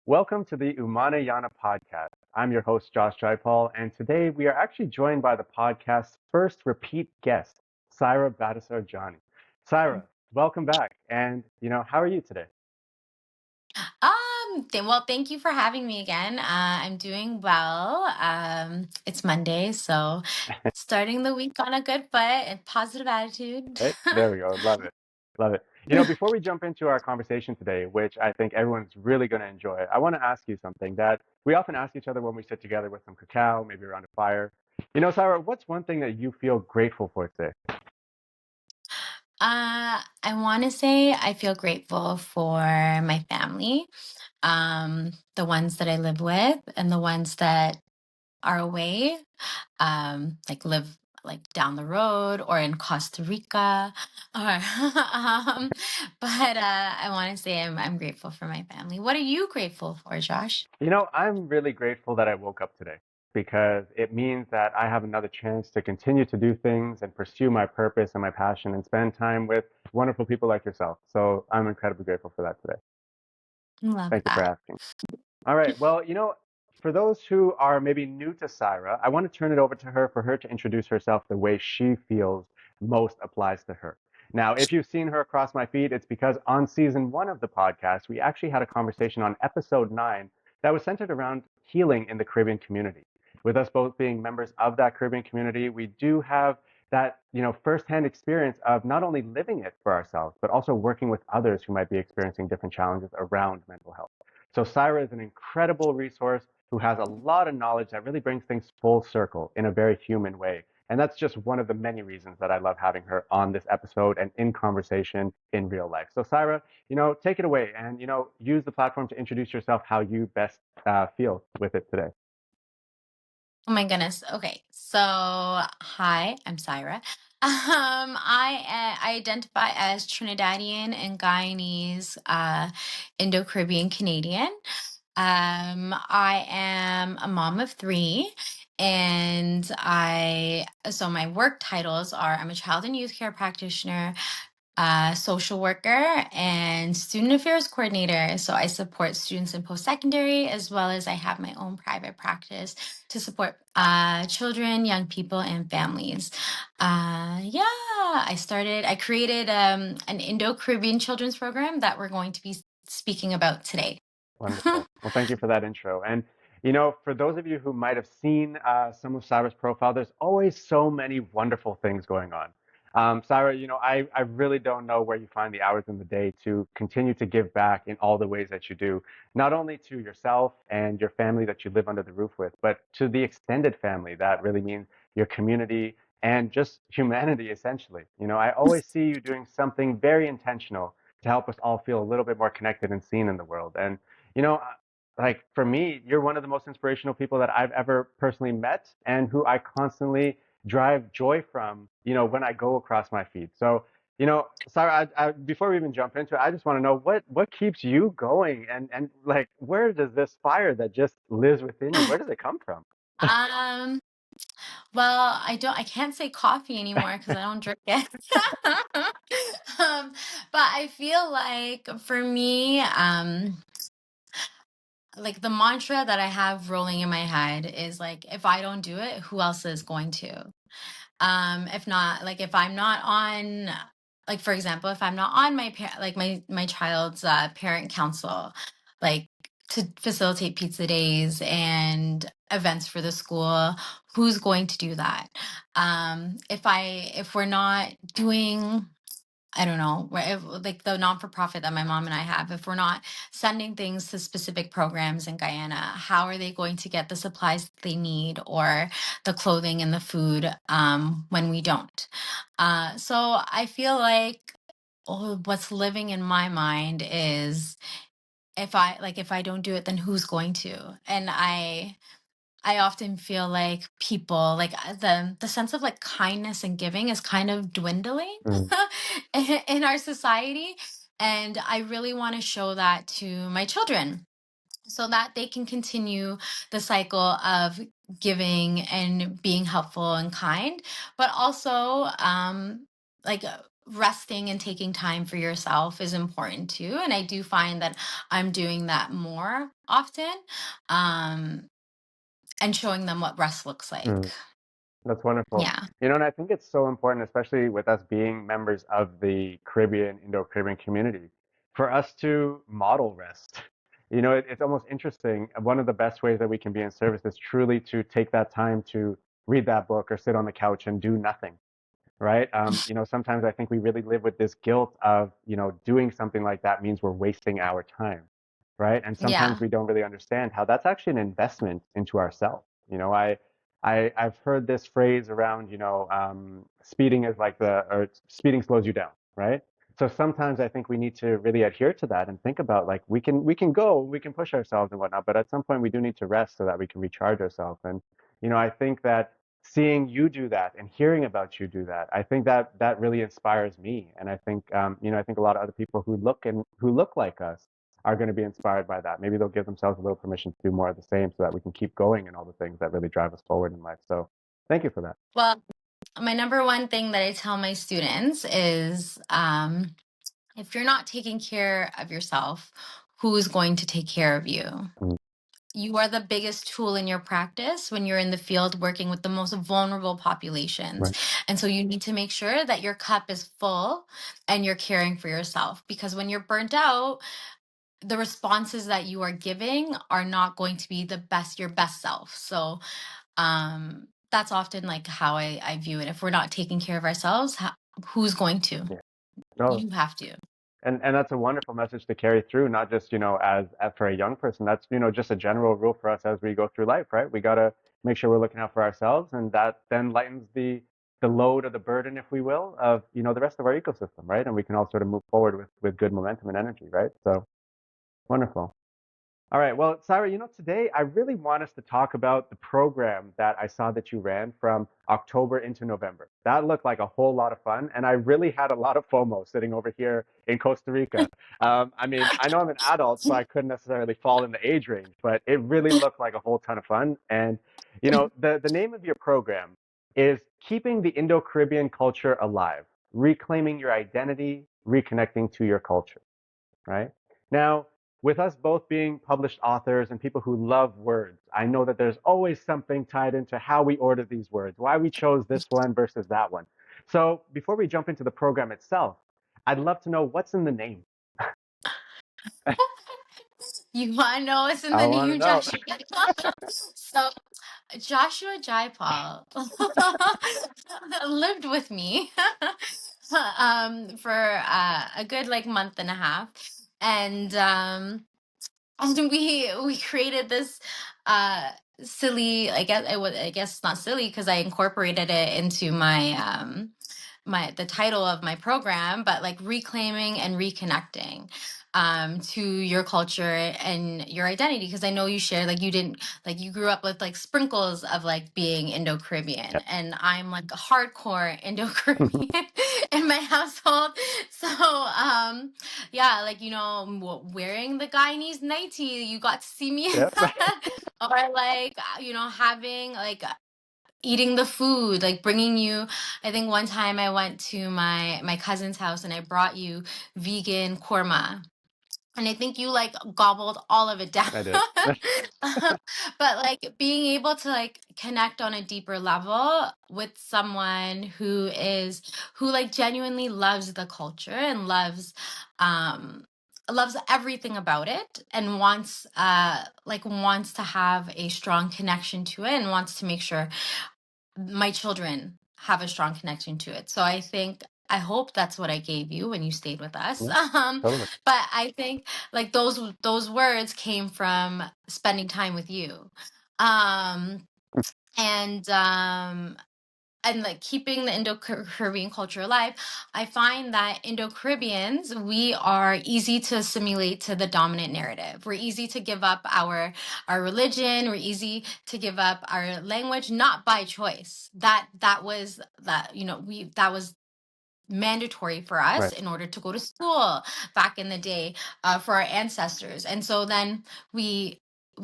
Welcome to the Umana Yana podcast. I'm your host, Josh Jaipal, and today we are actually joined by the podcast's first repeat guest, Saira Batasar-Johnie. Saira, welcome back. And, how are you today? Well, thank you for having me again. I'm doing well. It's Monday, so starting the week on a good foot and positive attitude. Hey, there we go. Love it. Love it. Before we jump into our conversation today, which I think everyone's really going to enjoy, I want to ask you something that we often ask each other when we sit together with some cacao, maybe around a fire. Saira, what's one thing that you feel grateful for today? I want to say I feel grateful for my family, the ones that I live with, and the ones that are away, like live like down the road or in Costa Rica, or I want to say I'm grateful for my family. What are you grateful for, Josh? I'm really grateful that I woke up today because it means that I have another chance to continue to do things and pursue my purpose and my passion and spend time with wonderful people like yourself. So I'm incredibly grateful for that today. Love Thank you for that. asking. All right. Well, for those who are maybe new to Saira, I want to turn it over to her for her to introduce herself the way she feels most applies to her. Now, if you've seen her across my feed, it's because on season one of the podcast, we actually had a conversation on episode 9 that was centered around healing in the Caribbean community. With us both being members of that Caribbean community, we do have that, firsthand experience of not only living it for ourselves, but also working with others who might be experiencing different challenges around mental health. So Saira is an incredible resource who has a lot of knowledge that really brings things full circle in a very human way. And that's just one of the many reasons that I love having her on this episode and in conversation in real life. So Saira, take it away and, use the platform to introduce yourself how you best feel with it today. Oh my goodness. Okay. So, hi, I'm Saira. I identify as Trinidadian and Guyanese, Indo-Caribbean Canadian. I am a mom of three, and so my work titles are I'm a child and youth care practitioner, social worker, and student affairs coordinator. So I support students in post secondary as well as I have my own private practice to support children, young people, and families. Yeah, I created an Indo Caribbean children's program that we're going to be speaking about today. Wonderful. Well, thank you for that intro. And, for those of you who might have seen some of Sarah's profile, there's always so many wonderful things going on. Sarah, I really don't know where you find the hours in the day to continue to give back in all the ways that you do, not only to yourself and your family that you live under the roof with, but to the extended family. That really means your community and just humanity, essentially. I always see you doing something very intentional to help us all feel a little bit more connected and seen in the world. And you know, like for me, you're one of the most inspirational people that I've ever personally met and who I constantly drive joy from, when I go across my feed. So, Sarah, before we even jump into it, I just want to know what keeps you going and like where does this fire that just lives within you, where does it come from? um, well, I can't say coffee anymore because I don't drink it. um, but I feel like for me, like the mantra that I have rolling in my head is like, if I don't do it, who else is going to? If not, like if I'm not on, like for example, if I'm not on like my child's parent council, like to facilitate pizza days and events for the school, who's going to do that? If we're not doing, I don't know, like the non for profit that my mom and I have, if we're not sending things to specific programs in Guyana, how are they going to get the supplies that they need or the clothing and the food when we don't? So I feel like what's living in my mind is if I don't do it, then who's going to? And I often feel like people like the sense of like kindness and giving is kind of dwindling Mm, in our society, and I really want to show that to my children so that they can continue the cycle of giving and being helpful and kind, but also like resting and taking time for yourself is important too. And I do find that I'm doing that more often, um, and showing them what rest looks like. Mm. That's wonderful. Yeah. And I think it's so important, especially with us being members of the Caribbean, Indo-Caribbean community, for us to model rest. It's almost interesting. One of the best ways that we can be in service is truly to take that time to read that book or sit on the couch and do nothing, right? Sometimes I think we really live with this guilt of, doing something like that means we're wasting our time, right? And sometimes Yeah. we don't really understand how that's actually an investment into ourselves. I've heard this phrase around, speeding is like or speeding slows you down, right? So sometimes I think we need to really adhere to that and think about like we can push ourselves and whatnot, but at some point we do need to rest so that we can recharge ourselves. And I think that seeing you do that and hearing about you do that, I think that that really inspires me. And I think, I think a lot of other people who look like us are going to be inspired by that. Maybe they'll give themselves a little permission to do more of the same so that we can keep going in all the things that really drive us forward in life. So thank you for that. Well, my number one thing that I tell my students is, if you're not taking care of yourself, who's going to take care of you? Mm, You are the biggest tool in your practice when you're in the field working with the most vulnerable populations. right. And so you need to make sure that your cup is full and you're caring for yourself, because when you're burnt out, the responses that you are giving are not going to be your best self. So that's often like how I view it. If we're not taking care of ourselves, who's going to? Yeah. No, You have to. and that's a wonderful message to carry through, not just, as for a young person. That's, just a general rule for us as we go through life, right? We got to make sure we're looking out for ourselves, and that then lightens the load or the burden, if we will, of, the rest of our ecosystem, right? And we can all sort of move forward with good momentum and energy, right? So wonderful. All right. Well, Saira, today I really want us to talk about the program that I saw that you ran from October into November. That looked like a whole lot of fun, and I really had a lot of FOMO sitting over here in Costa Rica. I mean, I know I'm an adult, so I couldn't necessarily fall in the age range, but it really looked like a whole ton of fun. And, the name of your program is Keeping the Indo-Caribbean Culture Alive, Reclaiming Your Identity, Reconnecting to Your Culture, right? Now, with us both being published authors and people who love words, I know that there's always something tied into how we order these words, why we chose this one versus that one. So before we jump into the program itself, I'd love to know what's in the name. You want to know what's in I the want to new know. Joshua? So Joshua Jaipal lived with me for a good like month and a half, and and we created this uh I guess not silly, because I incorporated it into the title of my program, but like reclaiming and reconnecting to your culture and your identity, because I know you share like you didn't like you grew up with like sprinkles of like being Indo-Caribbean, and I'm like a hardcore Indo-Caribbean in my household. So yeah, like wearing the Guyanese nightie, you got to see me in Yep. that. Or like having like eating the food, like bringing you. I think one time I went to my cousin's house and I brought you vegan korma, and I think you like gobbled all of it down. I did. But like being able to like connect on a deeper level with someone who like genuinely loves the culture and um loves everything about it, and wants to have a strong connection to it, and wants to make sure my children have a strong connection to it. So I hope that's what I gave you when you stayed with us. Yeah, totally. But I think like those words came from spending time with you. Um and like keeping the Indo-Caribbean culture alive, I find that Indo-Caribbeans, we are easy to assimilate to the dominant narrative. We're easy to give up our religion. We're easy to give up our language, not by choice. That was mandatory for us Right. in order to go to school back in the day, for our ancestors. And so then we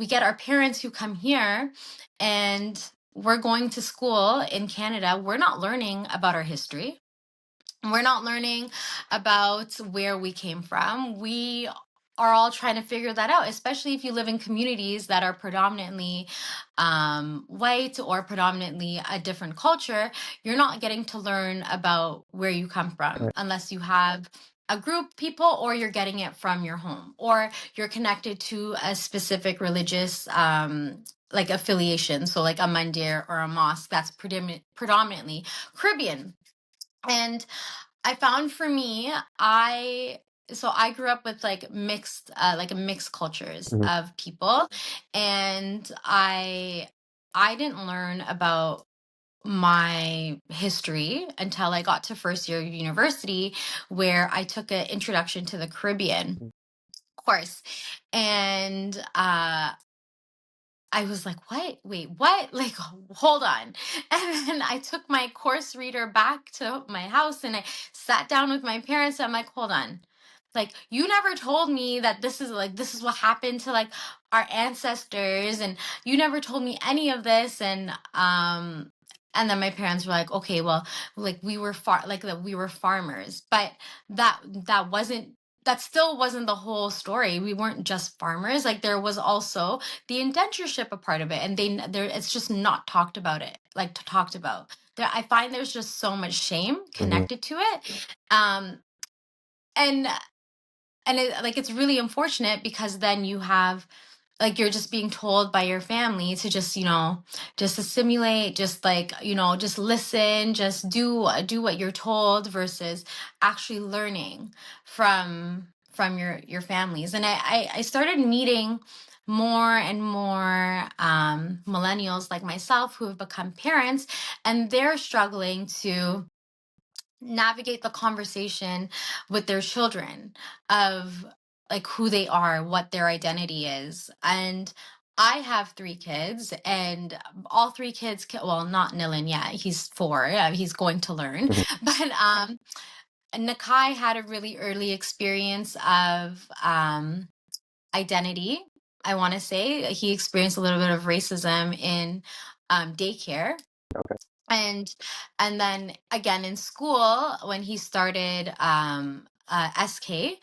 get our parents who come here, and we're going to school in Canada. We're not learning about our history. We're not learning about where we came from. We are all trying to figure that out, especially if you live in communities that are predominantly white or predominantly a different culture. You're not getting to learn about where you come from Right. unless you have a group of people, or you're getting it from your home, or you're connected to a specific religious like affiliation, so like a mandir or a mosque that's predominantly Caribbean. And I found for me, I grew up with like mixed like mixed cultures Hmm. of people, and I didn't learn about my history until I got to first year of university, where I took an introduction to the Caribbean course. And I was like, what? Wait, what? Like, hold on. And then I took my course reader back to my house and I sat down with my parents. I'm like, hold on. Like, you never told me that this is what happened to like our ancestors, and you never told me any of this. And then my parents were like, okay, well, like we were farmers, but that wasn't that still wasn't the whole story. We weren't just farmers. Like, there was also the indentureship a part of it, and there it's just not talked about it like talked about there. I find there's just so much shame Hmm. connected to it. Um and and it's really unfortunate, because then you have, like, you're just being told by your family to just, just assimilate, just like, just listen, just do what you're told, versus actually learning from your families. And I started meeting more and more millennials like myself who have become parents, and they're struggling to navigate the conversation with their children of like who they are, what their identity is. And I have three kids, and all three kids, well, not Nilan yet. He's 4. He's going to learn. Hmm. But Nakai had a really early experience of identity. I want to say he experienced a little bit of racism in daycare, Okay. and then again in school when he started SK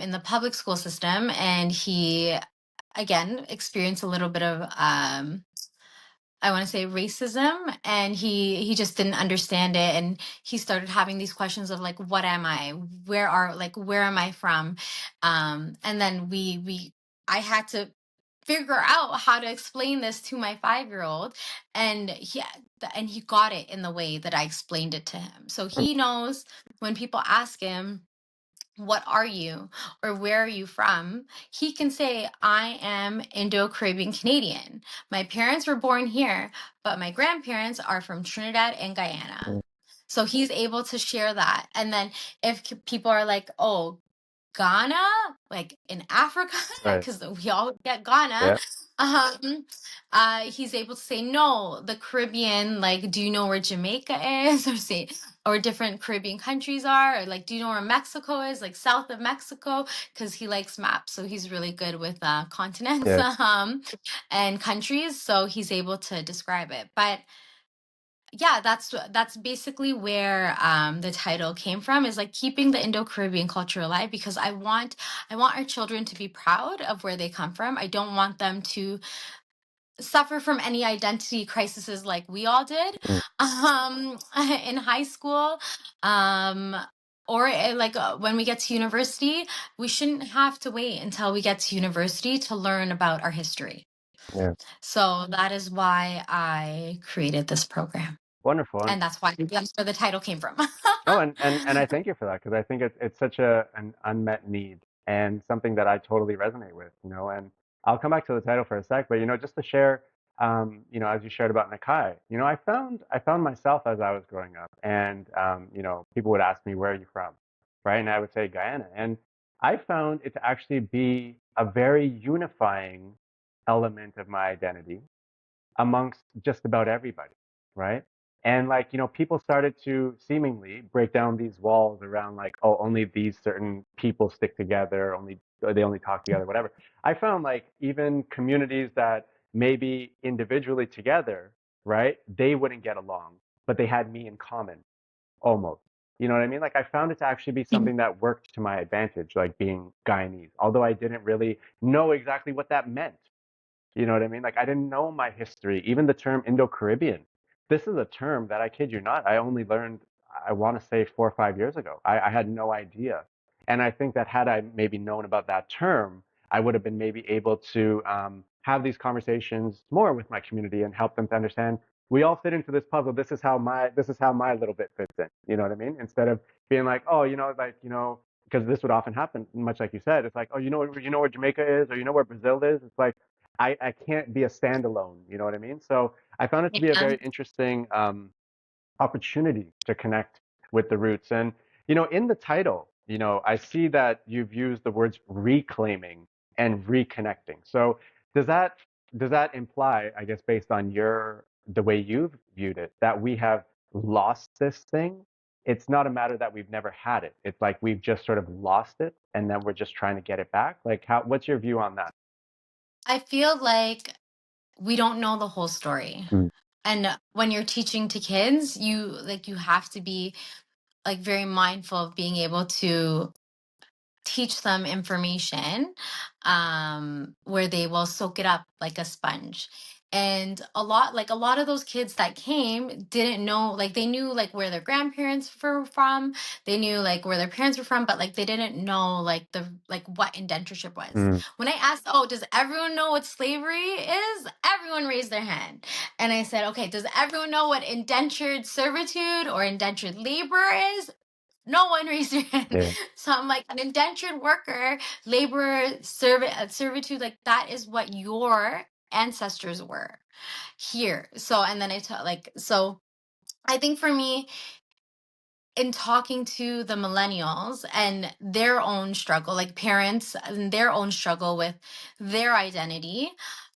in the public school system, and he again experienced a little bit of I want to say racism, and he just didn't understand it, and he started having these questions of like, what am I, where am I from, and then we I had to figure out how to explain this to my 5-year-old, and he got it in the way that I explained it to him, so he knows when people ask him, what are you, or where are you from, he can say, I am Indo-Caribbean Canadian. My parents were born here, but my grandparents are from Trinidad and Guyana. Mm. So he's able to share that. And then if people are like, oh, Ghana, like in Africa, Right. because we all get Ghana. Yeah. Um, he's able to say, no, the Caribbean, like, do you know where Jamaica is? Or say, or different Caribbean countries are, or like, do you know where Mexico is, like south of Mexico? Because he likes maps, so he's really good with continents Yeah. and countries, so he's able to describe it. But yeah, that's basically where the title came from, is like keeping the Indo-Caribbean culture alive, because I want our children to be proud of where they come from. I don't want them to suffer from any identity crises like we all did Mm. in high school, um or when we get to university. We shouldn't have to wait until we get to university to learn about our history. Yeah. So that is why I created this program. Wonderful. And And that's where the title came from. no, and I thank you for that, because I think it's such an unmet need and something that I totally resonate with, and I'll come back to the title for a sec, but just to share, as you shared about Nakai, I found myself as I was growing up, and people would ask me, where are you from? Right? And I would say Guyana. And I found it to actually be a very unifying element of my identity amongst just about everybody, right? And like, people started to seemingly break down these walls around like, oh, only these certain people stick together, or they only talk together, whatever. I found like even communities that maybe individually together, right, they wouldn't get along, but they had me in common almost. You know what I mean? Like I found it to actually be something that worked to my advantage, like being Guyanese, although I didn't really know exactly what that meant. You know what I mean? Like I didn't know my history, even the term Indo-Caribbean. This is a term that I kid you not, I only learned, I want to say 4 or 5 years ago. I had no idea. And I think that had I maybe known about that term, I would have been maybe able to have these conversations more with my community and help them to understand we all fit into this puzzle. This is how my little bit fits in. You know what I mean? Instead of being like, oh, because this would often happen, much like you said. It's like, oh, you know where Jamaica is, or you know where Brazil is. It's like I can't be a standalone. You know what I mean? So I found it to be a Yeah. very interesting opportunity to connect with the roots. And, in the title, I see that you've used the words reclaiming and reconnecting. So does that does that imply, I guess, based on the way you've viewed it, that we have lost this thing? It's not a matter that we've never had it. It's like we've just sort of lost it and then we're just trying to get it back. Like what's your view on that? I feel like we don't know the whole story. Mm, And when you're teaching to kids, you have to be like very mindful of being able to teach them information where they will soak it up like a sponge. And a lot of those kids that came didn't know, like they knew like where their grandparents were from, they knew like where their parents were from, but like they didn't know like what indentureship was. mm, When I asked, oh, does everyone know what slavery is, everyone raised their hand. And I said, okay, does everyone know what indentured servitude or indentured labor is? No one raised their hand. yeah, So I'm like, an indentured worker, laborer, servitude, like that is what your ancestors were here. So, and then so I think for me, in talking to the millennials and their own struggle, like parents and their own struggle with their identity,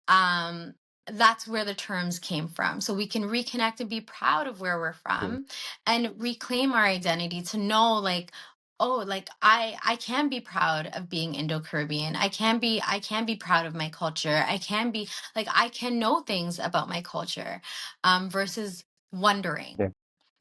um that's where the terms came from, so we can reconnect and be proud of where we're yeah, from and reclaim our identity to know like, oh, like I can be proud of being Indo-Caribbean. I can be proud of my culture. I can know things about my culture versus wondering, yeah,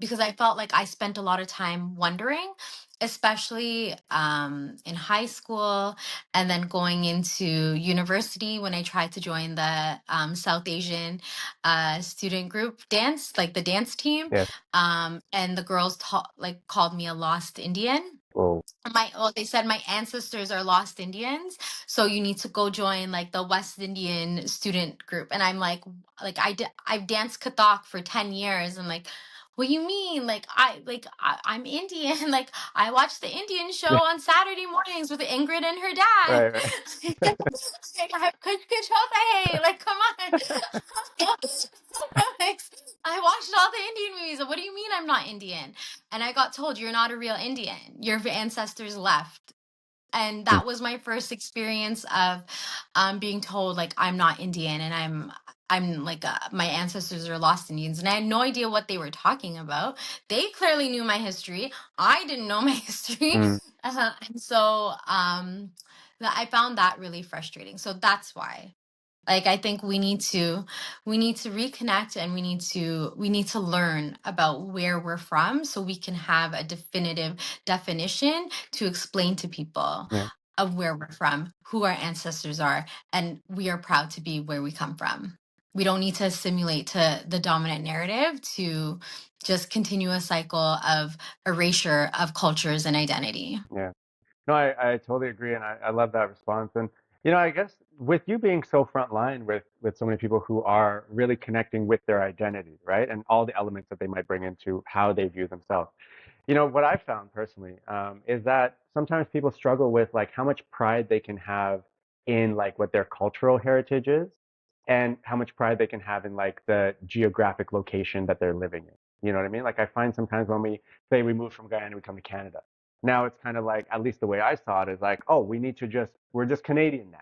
because I felt like I spent a lot of time wondering, especially in high school and then going into university when I tried to join the South Asian student group dance, like the dance team. yeah. And the girls called me a lost Indian. Oh, They said my ancestors are lost Indians, so you need to go join like the West Indian student group. And I'm like I've danced Kathak for 10 years. I'm like, what do you mean? I'm Indian. Like I watch the Indian show yeah, on Saturday mornings with Ingrid and her dad. right, right. Like, kuch hota hai. Like, come on. Like, I watched all the Indian movies. What do you mean I'm not Indian? And I got told, you're not a real Indian. Your ancestors left. And Mm, that was my first experience of being told like I'm not Indian, and I'm like my ancestors are lost Indians, and I had no idea what they were talking about. They clearly knew my history. I didn't know my history. mm, And so I found that really frustrating. So that's why, like, I think we need to reconnect, and we need to learn about where we're from so we can have a definitive definition to explain to people yeah, of where we're from, who our ancestors are, and we are proud to be where we come from. We don't need to assimilate to the dominant narrative to just continue a cycle of erasure of cultures and identity. yeah. No, I totally agree, and I love that response. And I guess with you being so frontline with so many people who are really connecting with their identity, right, and all the elements that they might bring into how they view themselves. What I've found personally is that sometimes people struggle with like how much pride they can have in like what their cultural heritage is, and how much pride they can have in like the geographic location that they're living in. You know what I mean? Like I find sometimes when we say we move from Guyana, we come to Canada. Now it's kind of like, at least the way I saw it is like, oh, we're just Canadian now,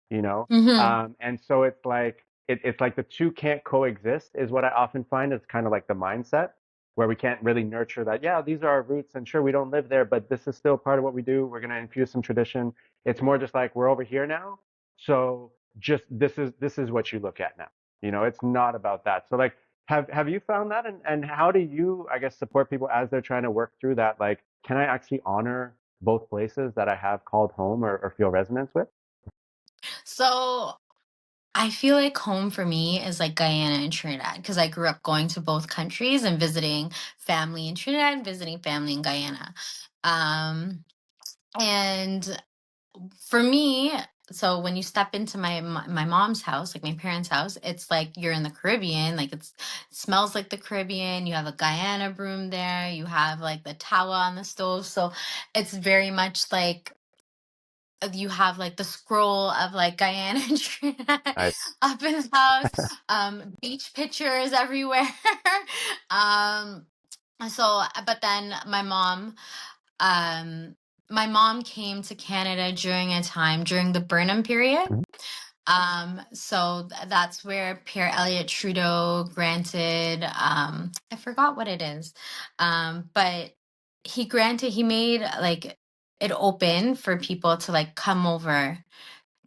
you know? Hmm. And so it's like the two can't coexist is what I often find. It's kind of like the mindset where we can't really nurture that, yeah, these are our roots, and sure, we don't live there, but this is still part of what we do. We're going to infuse some tradition. It's more just like we're over here now. So just this is what you look at now. It's not about that. So like Have you found that? And how do you, I guess, support people as they're trying to work through that? Like, can I actually honor both places that I have called home or feel resonance with? So I feel like home for me is like Guyana and Trinidad because I grew up going to both countries and visiting family in Trinidad and visiting family in Guyana. Um, and for me, so when you step into my mom's house, like my parents' house, it's like you're in the Caribbean. Like it smells like the Caribbean. You have a Guyana broom there. You have like the tawa on the stove. So it's very much like you have like the scroll of like Guyana and Trinidad Nice. up in the house, beach pictures everywhere. um, but then um, my mom came to Canada during a time during the Burnham period. Mhm. That's where Pierre Elliott Trudeau granted, I forgot what it is, but he made like it open for people to like come over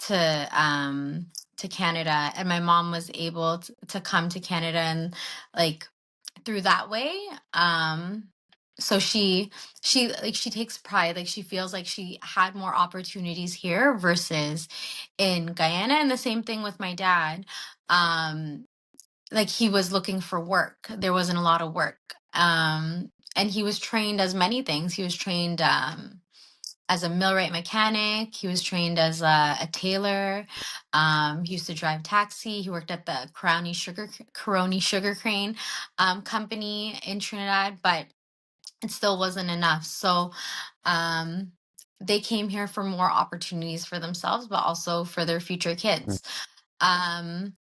to Canada, and my mom was able to come to Canada and like through that way. Um, so she takes pride, like she feels like she had more opportunities here versus in Guyana. And the same thing with my dad. Um, like he was looking for work. There wasn't a lot of work. And he was trained as many things. He was trained as a millwright mechanic. He was trained as a tailor. He used to drive taxi. He worked at the Caroni Sugar Crane company in Trinidad, but it still wasn't enough. So um, they came here for more opportunities for themselves, but also for their future Mm, kids. Um,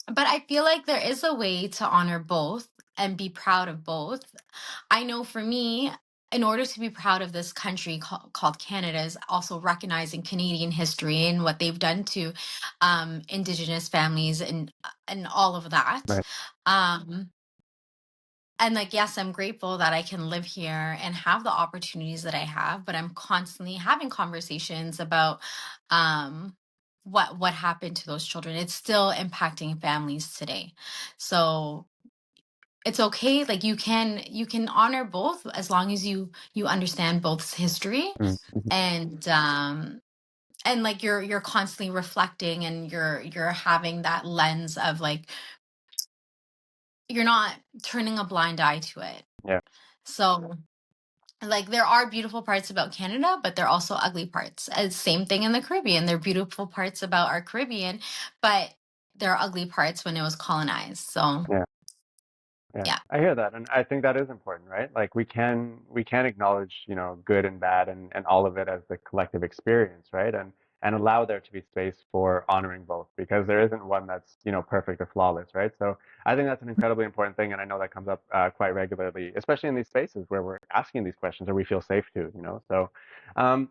but I feel like there is a way to honor both and be proud of both. I know for me, in order to be proud of this country called Canada, is also recognizing Canadian history and what they've done to Indigenous families and all of that. right. Um, and like, yes, I'm grateful that I can live here and have the opportunities that I have, but I'm constantly having conversations about um, what happened to those children. It's still impacting families today. So it's okay, like you can honor both as long as you understand both's history, Mm, mhm. and like you're constantly reflecting and you're having that lens of like you're not turning a blind eye to it. Yeah, So like there are beautiful parts about Canada, but there are also ugly parts. And same thing in the Caribbean. There are beautiful parts about our Caribbean, but there are ugly parts when it was colonized. So yeah. Yeah, yeah. I hear that, and I think that is important, right? Like we can acknowledge, good and bad and all of it as the collective experience, right? And allow there to be space for honoring both because there isn't one that's, perfect or flawless, right? So I think that's an incredibly important thing, and I know that comes up quite regularly, especially in these spaces where we're asking these questions or we feel safe to. So, um,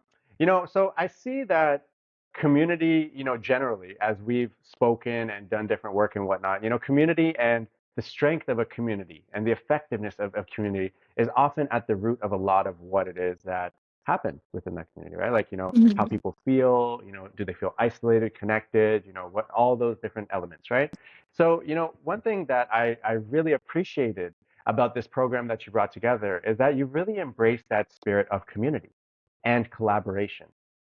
so I see that community, generally, as we've spoken and done different work and whatnot, community and the strength of a community and the effectiveness of community is often at the root of a lot of what it is that happens within that community, right? Like, how Mhm. people feel, do they feel isolated, connected, what all those different elements, right? So, one thing that I really appreciated about this program that you brought together is that you really embrace that spirit of community and collaboration,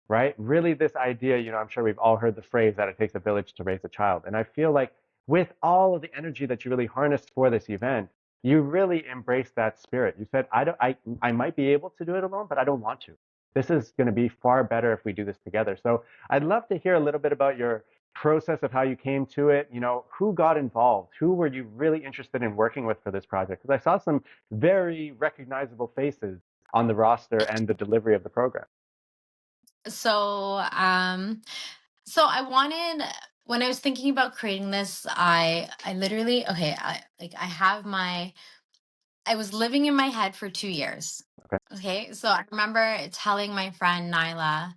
right? Really, this idea, I'm sure we've all heard the phrase that it takes a village to raise a child. And I feel like with all of the energy that you really harnessed for this event, you really embrace that spirit. You said, I might be able to do it alone, but I don't want to. This is going to be far better if we do this together. So I'd love to hear a little bit about your process of how you came to it. Who got involved? Who were you really interested in working with for this project? Because I saw some very recognizable faces on the roster and the delivery of the program. So so I wanted, when I was thinking about creating this, I literally, okay, I have my, I was living in my head for 2 years. Okay. Okay, so I remember telling my friend Nyla,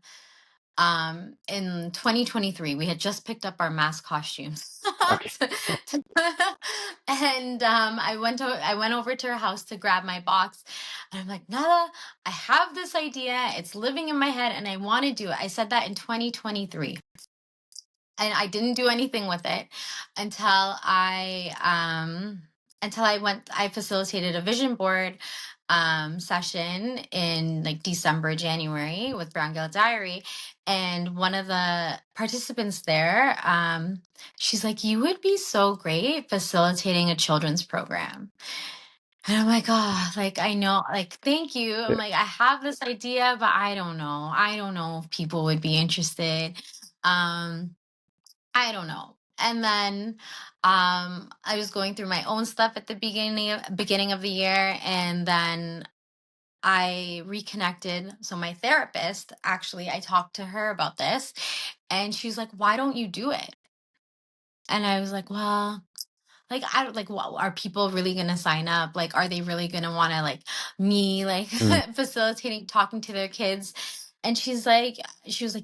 in 2023, we had just picked up our mask costumes. Okay. to- and I went over to her house to grab my box, and I'm like, Nyla, I have this idea. It's living in my head, and I want to do it. I said that in 2023. and I didn't do anything with it until I facilitated a vision board session in like December, January with Brown Girl Diary. And one of the participants there, she's like, you would be so great facilitating a children's program. And I'm like, oh, like I know, like, thank you. I'm Yeah. like, I have this idea, but I don't know. I don't know if people would be interested. Um, I don't know. And then I was going through my own stuff at the beginning of the year, and then I reconnected. So my therapist, actually, I talked to her about this, and she's like, "Why don't you do it?" And I was like, "Well, like I don't like are people really going to sign up? Like are they really going to want to like me like Mm. facilitating talking to their kids?" And she was like,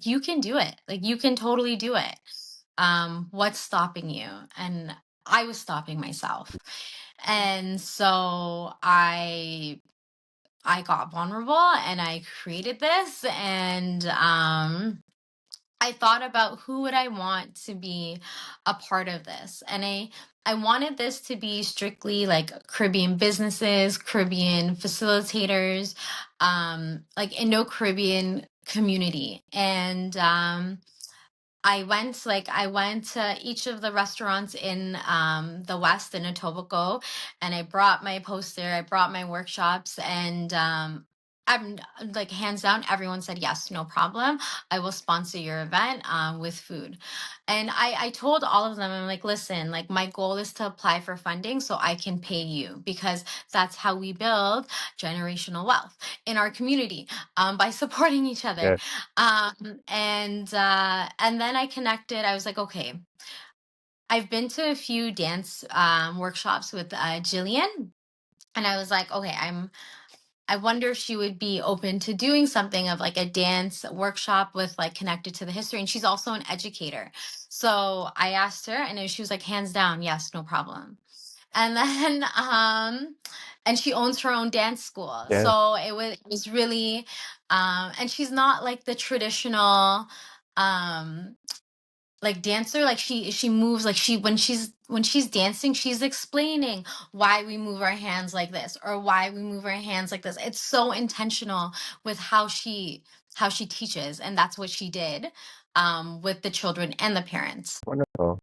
"You can do it. Like you can totally do it. What's stopping you?" And I was stopping myself. And so I got vulnerable and I created this, and I thought about who would I want to be a part of this. And I wanted this to be strictly like Caribbean businesses, Caribbean facilitators, like Indo-Caribbean community. And I went to each of the restaurants in the West in Etobicoke, and I brought my poster, I brought my workshops, and I'm like hands down, everyone said yes, no problem. I will sponsor your event with food. And I told all of them, I'm like, listen, like my goal is to apply for funding so I can pay you, because that's how we build generational wealth in our community, by supporting each other. Yeah. And then I connected. I was like, okay, I've been to a few dance workshops with Jillian, and I was like, okay, I wonder if she would be open to doing something of like a dance workshop with like connected to the history. And she's also an educator. So I asked her, and she was like, hands down, yes, no problem. And then and she owns her own dance school. Yeah. So it was really and she's not like the traditional um like dancer. Like she moves like when she's dancing, she's explaining why we move our hands like this or why we move our hands like this. It's so intentional with how she teaches, and that's what she did with the children and the parents. Wonderful.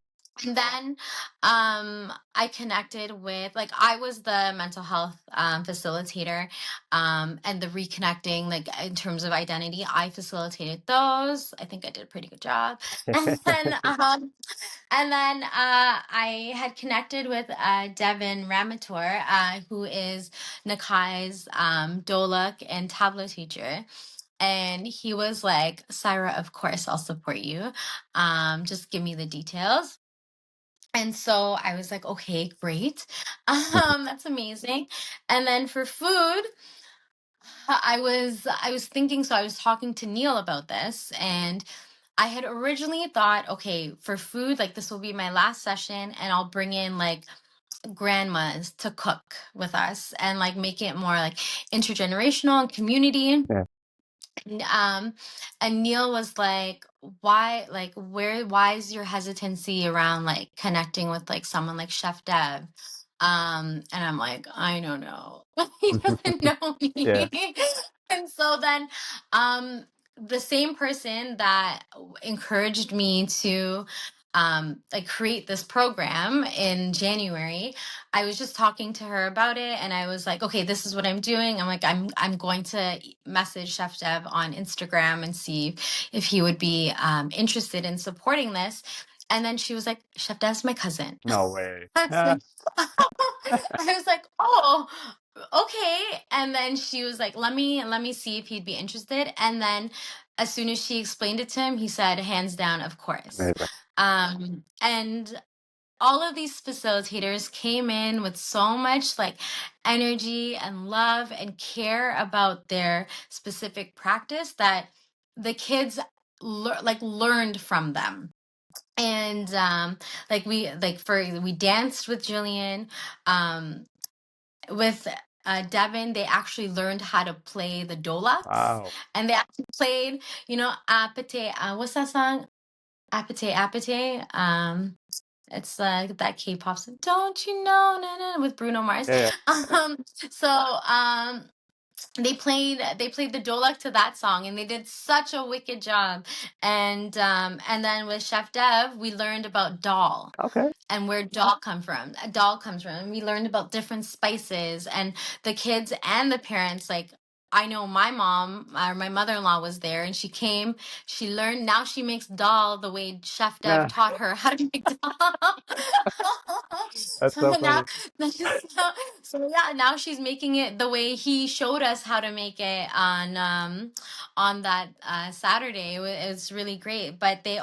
And then I connected with, like, I was the mental health facilitator, and the reconnecting, like, in terms of identity, I facilitated those. I think I did a pretty good job. And then, I had connected with Devin Ramator, who is Nakai's Dolak and tableau teacher. And he was like, Saira, of course, I'll support you. Just give me the details. And so I was like, okay, great. That's amazing. And then for food, I was thinking, so I was talking to Neil about this, and I had originally thought, okay, for food, like this will be my last session, and I'll bring in like grandmas to cook with us and like make it more like intergenerational and community. Yeah. And, and Neil was like, why, like, why is your hesitancy around like connecting with like someone like Chef Dev? And I'm like, I don't know. He doesn't know Yeah. me. And so then, um, the same person that encouraged me to like create this program in January, I was just talking to her about it, and I was like, okay, this is what I'm doing. I'm like, I'm going to message Chef Dev on Instagram and see if he would be interested in supporting this. And then she was like, Chef Dev's my cousin. No way. That's Ah. like, I was like, oh, okay. And then she was like, let me see if he'd be interested. And then as soon as she explained it to him, he said, hands down, of course. Amazing. And all of these facilitators came in with so much like energy and love and care about their specific practice that the kids learned from them. And we danced with Jillian, um with Devin. They actually learned how to play the dolaks, Wow. and they actually played, you know, apate, what's that song? Apate Apate. It's like that K-pop song. Don't you know, na, na, with Bruno Mars. Yeah, yeah. Um, so they played the dolak to that song, and they did such a wicked job. And then with Chef Dev, we learned about dal Okay. and where dal come from. A dal comes from. And we learned about different spices, and the kids and the parents, like, I know my mom or my mother-in-law was there, and she came, she learned, now she makes dal the way Chef Dev Yeah, taught her how to make dal. that's So so now, funny. so yeah, now she's making it the way he showed us how to make it on that Saturday. It was really great. But they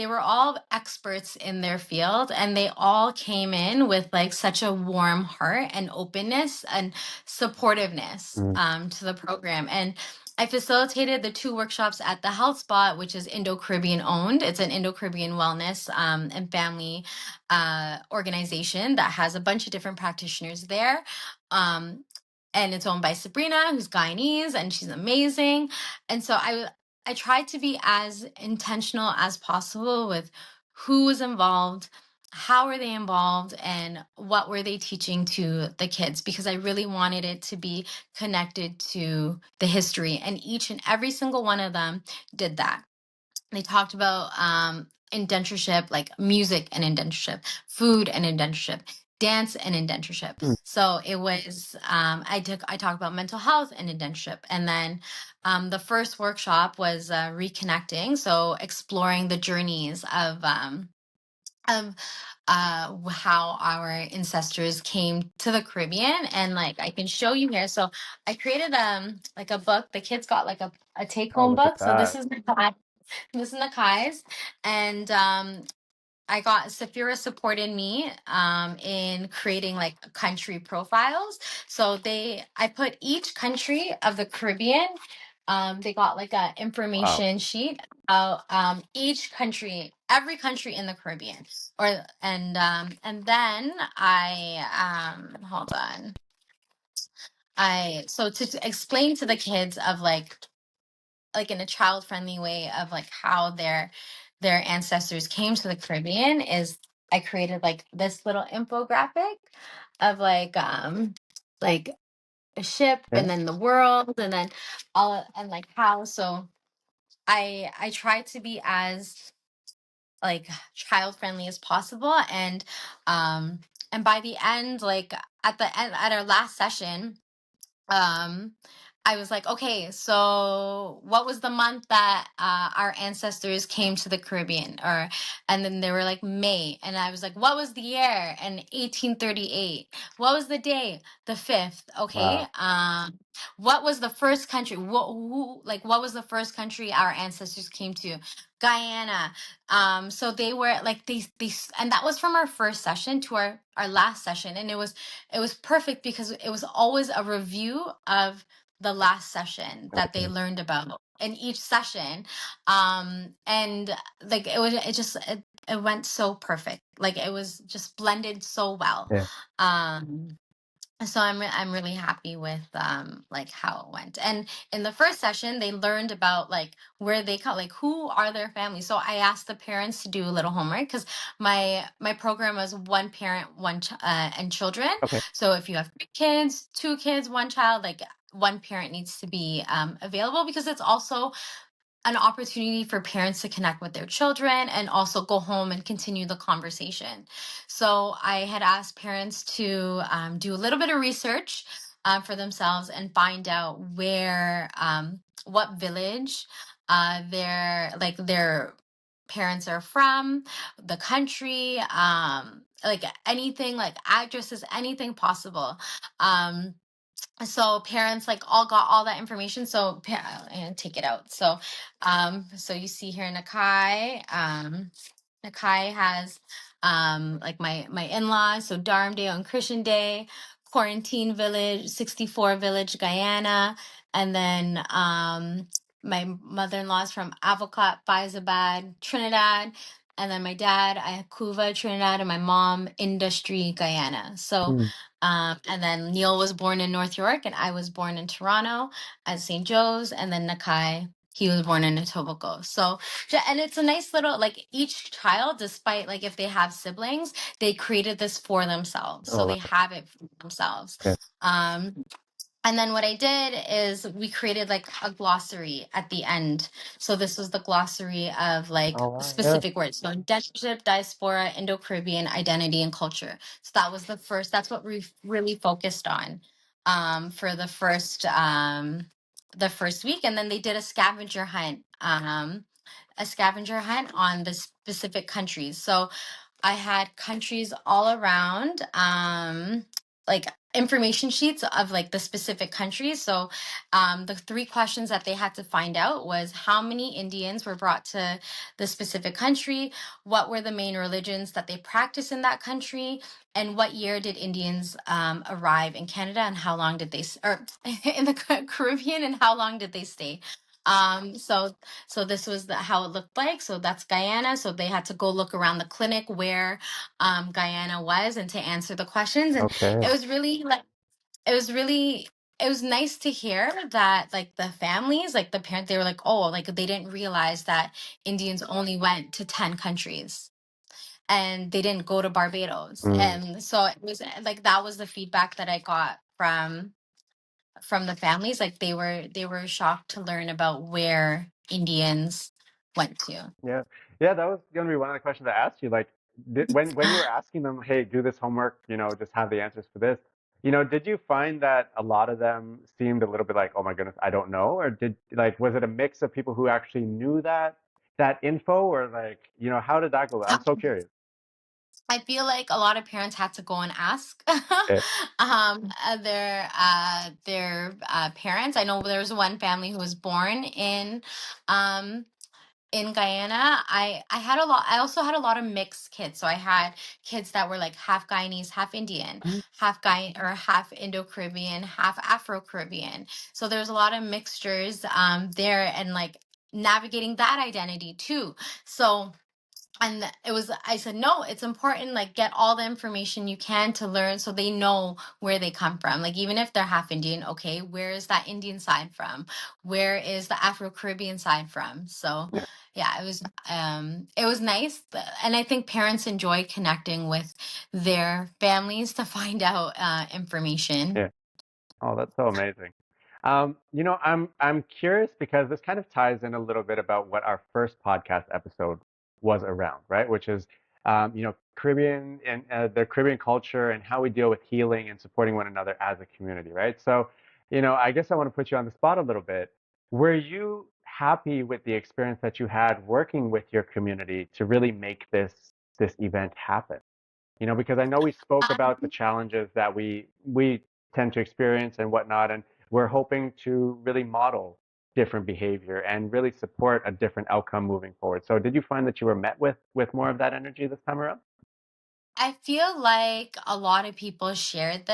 were all experts in their field, and they all came in with like such a warm heart and openness and supportiveness Mm, to the program. And I facilitated the two workshops at the Health Spot, which is Indo-Caribbean owned. It's an Indo-Caribbean wellness and family organization that has a bunch of different practitioners there. Um, and it's owned by Sabrina, who's Guyanese, and she's amazing. And so I tried to be as intentional as possible with who was involved, how were they involved, and what were they teaching to the kids, because I really wanted it to be connected to the history. And each and every single one of them did that. They talked about indentureship, like music and indentureship, food and indentureship, dance and indentureship. mm, So it was I talked about mental health and indentureship. And then the first workshop was reconnecting, so exploring the journeys of how our ancestors came to the Caribbean. And like, I can show you here. So I created like a book. The kids got like a take oh, home look at book. So that. this is Nakai's, and I got Safira supported me in creating like country profiles. So I put each country of the Caribbean. They got like a Wow. information sheet about each country, every country in the Caribbean, and then hold on. To explain to the kids of like in a child friendly way of like how their ancestors came to the Caribbean is I created like this little infographic of like a ship Yeah. and then the world and then all and like how. So I try to be as like child friendly as possible. And by the end, like at the end at our last session, um I was like, okay, so what was the month that our ancestors came to the Caribbean? And then they were like May, and I was like, what was the year? And 1838. What was the day? The 5th. Okay. Wow. What was the first country? What was the first country our ancestors came to? Guyana. So they were like and that was from our first session to our last session, and it was perfect because it was always a review of the last session that they Okay. learned about in each session. And like it went so perfect, like it was just blended so well. Yeah. um so I'm really happy with like how it went. And in the first session they learned about like where they come, like who are their families. So I asked the parents to do a little homework because my program was one parent, and children. Okay. So if you have 3 kids, 2 kids, 1 child, like one parent needs to be available, because it's also an opportunity for parents to connect with their children and also go home and continue the conversation. So I had asked parents to do a little bit of research for themselves and find out what village their parents are from, the country, like anything, like addresses, anything possible. So parents like all got all that information. So and take it out. So you see here Nakai. Nakai has like my in-laws, so Darmdale and Christian Day, Quarantine Village, 64 Village, Guyana, and then my mother-in-law's from Avocat, Faizabad, Trinidad, and then my dad, I have Kuva, Trinidad, and my mom, Industry, Guyana. So Mm, and then Neil was born in North York, and I was born in Toronto at St. Joe's, and then Nakai. He was born in Etobicoke. So, and it's a nice little, like, each child, despite, like, if they have siblings, they created this for themselves. So Oh, they wow. have it for themselves. Okay. Um, and then what I did is we created like a glossary at the end. So this was the glossary of like Oh, wow. Yeah. specific words. So indentureship, diaspora, Indo-Caribbean identity and culture. So that was the first, that's what we really focused on for the first week. And then they did a scavenger hunt on the specific countries. So I had countries all around, like information sheets of like the specific countries. So the three questions that they had to find out was how many Indians were brought to the specific country, what were the main religions that they practice in that country, and what year did Indians arrive in Canada, and how long did or in the Caribbean, and how long did they stay? So this was how it looked like. So that's Guyana. So they had to go look around the clinic where Guyana was and to answer the questions. And Okay. it was really like it was really it was nice to hear that like the families, like the parents, they were like, oh, like they didn't realize that Indians only went to 10 countries and they didn't go to Barbados. Mm, And so it was like that was the feedback that I got from the families. Like they were shocked to learn about where Indians went to. yeah. Yeah, that was going to be one of the questions I asked you. Like, when you were asking them, hey, do this homework, just have the answers for this, did you find that a lot of them seemed a little bit like, oh my goodness, I don't know? Or was it a mix of people who actually knew that info, or like, how did that go? I'm so curious. I feel like a lot of parents had to go and ask Okay. their parents. I know there was one family who was born um, in Guyana. I had a lot. I also had a lot of mixed kids. So I had kids that were like half Guyanese, half Indian, Mm, or half Indo-Caribbean, half Afro-Caribbean. So there's a lot of mixtures there, and like navigating that identity too. So and it was I said no, it's important, like get all the information you can to learn so they know where they come from. Like even if they're half Indian, okay, where is that Indian side from, where is the Afro-Caribbean side from? So yeah. yeah, it was nice, and I think parents enjoy connecting with their families to find out information. Yeah. Oh, that's so amazing. I'm curious because this kind of ties in a little bit about what our first podcast episode was around, right? Which is, Caribbean and the Caribbean culture and how we deal with healing and supporting one another as a community, right? So, I guess I want to put you on the spot a little bit. Were you happy with the experience that you had working with your community to really make this event happen? Because I know we spoke about the challenges that we tend to experience and whatnot, and we're hoping to really model different behavior and really support a different outcome moving forward. So did you find that you were met with more of that energy this time around? I feel like a lot of people shared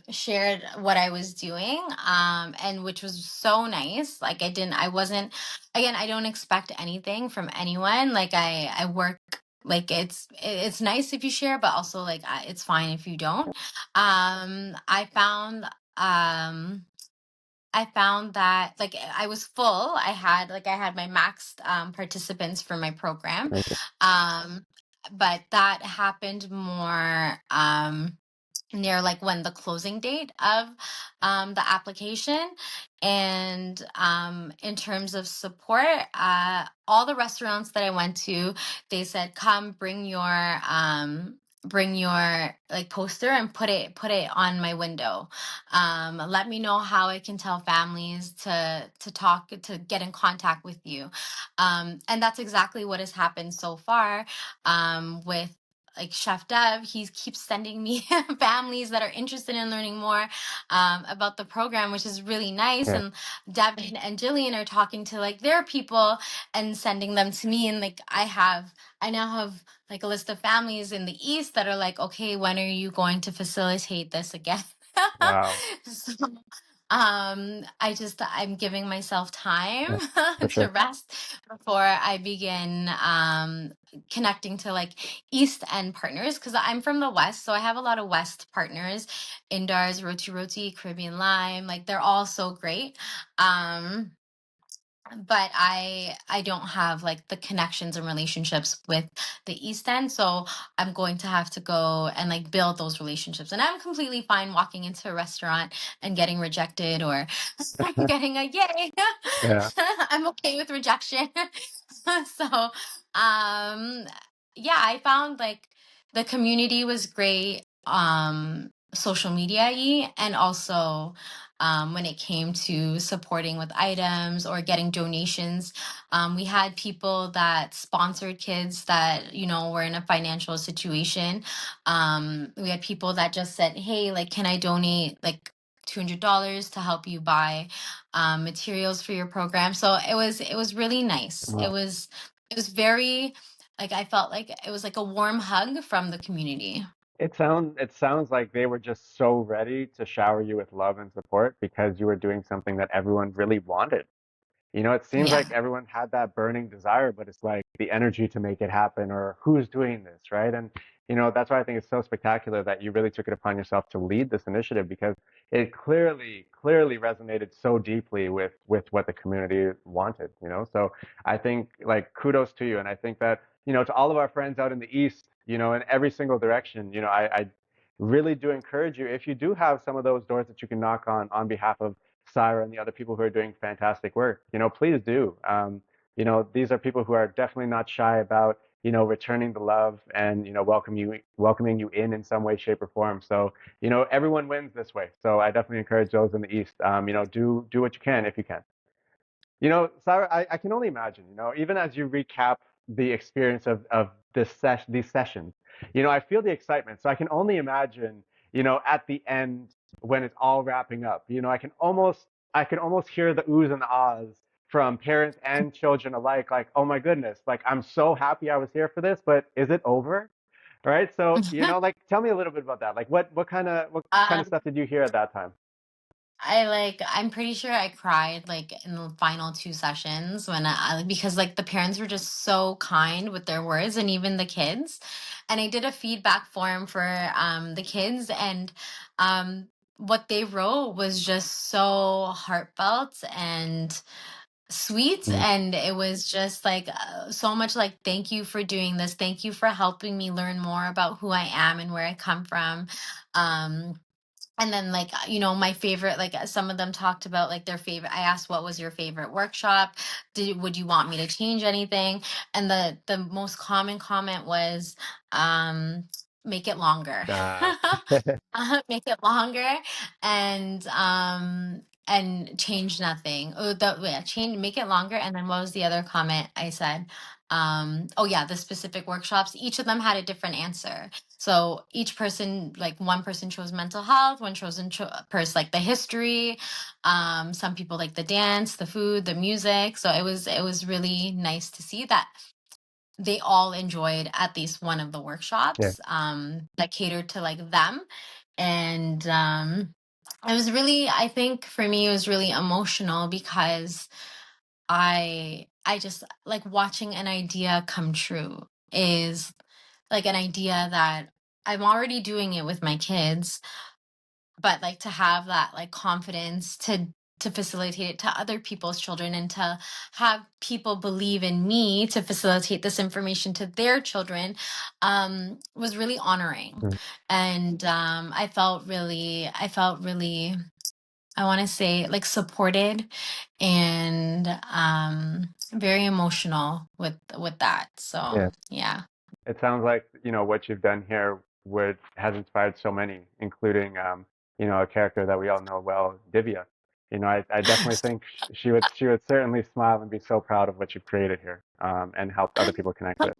shared what I was doing, and which was so nice. Like I wasn't, again, I don't expect anything from anyone. Like I work, like it's nice if you share, but also like it's fine if you don't. I found, that like I was full. I had my maxed participants for my program. Okay. Um, but that happened more near like when the closing date of the application. And in terms of support, all the restaurants that I went to, they said come bring your like poster and put it on my window. Let me know how I can tell families to talk, to get in contact with you. And that's exactly what has happened so far with like Chef Dev. He keeps sending me families that are interested in learning more about the program, which is really nice. Yeah. And Devin and Jillian are talking to like their people and sending them to me. And like I now have like a list of families in the East that are like, okay, when are you going to facilitate this again? Wow. So I'm giving myself time Yeah, for to sure. rest before I begin connecting to like East End partners, because I'm from the West, so I have a lot of West partners. Indars, Roti Roti, Caribbean Lime, like they're all so great. Um but I don't have like the connections and relationships with the East End, so I'm going to have to go and like build those relationships. And I'm completely fine walking into a restaurant and getting rejected or getting a yay. Yeah. I'm okay with rejection. So, yeah, I found like the community was great, social media y, and also when it came to supporting with items or getting donations. We had people that sponsored kids that, you know, were in a financial situation. We had people that just said, hey, like, can I donate like $200 to help you buy materials for your program? So it was really nice. Wow. It was very, like, I felt like it was like a warm hug from the community. It sounds like they were just so ready to shower you with love and support because you were doing something that everyone really wanted. It seems Yeah. like everyone had that burning desire, but it's like the energy to make it happen or who's doing this, right? And, that's why I think it's so spectacular that you really took it upon yourself to lead this initiative because it clearly, clearly resonated so deeply with what the community wanted, So I think like kudos to you. And I think that, to all of our friends out in the East, in every single direction, I really do encourage you, if you do have some of those doors that you can knock on behalf of Saira and the other people who are doing fantastic work, please do. These are people who are definitely not shy about, returning the love and, welcoming you in some way, shape, or form. So, everyone wins this way. So I definitely encourage those in the East, do what you can if you can. Sarah, I can only imagine, even as you recap the experience of these sessions, I feel the excitement. So I can only imagine, at the end when it's all wrapping up, I can almost hear the oohs and the ahs from parents and children alike, like, oh my goodness, like I'm so happy I was here for this, but is it over? Right? So, like tell me a little bit about that. Like what kind of um, stuff did you hear at that time? I'm pretty sure I cried like in the final two sessions when because like the parents were just so kind with their words and even the kids. And I did a feedback form for the kids, and um what they wrote was just so heartfelt and sweet, Mm, and it was just like so much like, thank you for doing this, thank you for helping me learn more about who I am and where I come from. um and then like, my favorite, like, some of them talked about like their favorite. I asked, what was your favorite workshop? Would you want me to change anything? And the most common comment was, make it longer. uh, Make it longer, and change nothing. Oh, yeah, change, make it longer. And then what was the other comment I said? Oh yeah, the specific workshops, each of them had a different answer. So each person, like, one person chose mental health, one chosen like the history. Some people like the dance, the food, the music. So it was really nice to see that they all enjoyed at least one of the yeah. workshops that catered to like them. And it was really, I think for me, it was really emotional because I just like watching an idea come true is like an idea that I'm already doing it with my kids, but like to have that like confidence to facilitate it to other people's children, and to have people believe in me to facilitate this information to their children, was really honoring. Mm, And I felt really, I want to say, like, supported, and very emotional with that. So yeah. yeah. It sounds like, what you've done here would has inspired so many, including, a character that we all know well, Divya. I definitely think she would certainly smile and be so proud of what you've created here, and helped other people connect with.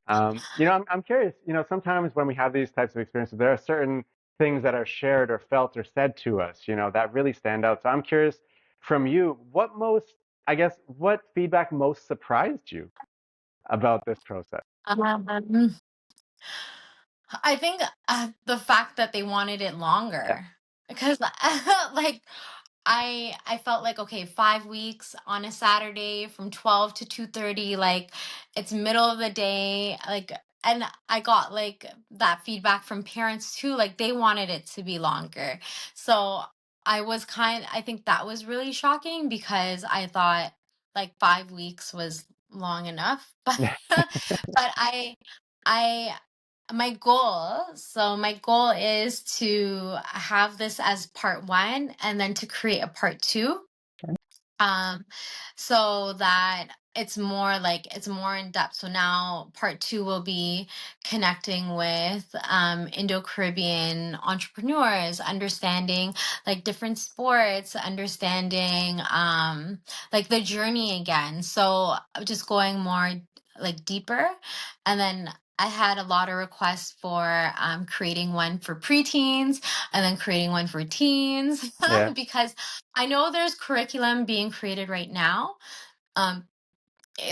I'm curious, sometimes when we have these types of experiences, there are certain things that are shared or felt or said to us, that really stand out. So I'm curious from you, I guess, what feedback most surprised you about this process? um, I think the fact that they wanted it Yeah. longer, because like, I felt like, okay, 5 weeks on a Saturday from 12 to 2:30, like, it's middle of the day, like. And I got like that feedback from parents too, like they wanted it to be longer. So I think that was really shocking because I thought, like 5 weeks was long enough, but I my goal is to have this as part one and then to create a part two, um so that it's more in depth. So now part two will be connecting with Indo-Caribbean entrepreneurs, understanding like different sports, understanding like the journey again. So just going more like deeper. And then I had a lot of requests for creating one for preteens and then creating one for teens Yeah, because I know there's curriculum being created right now, um,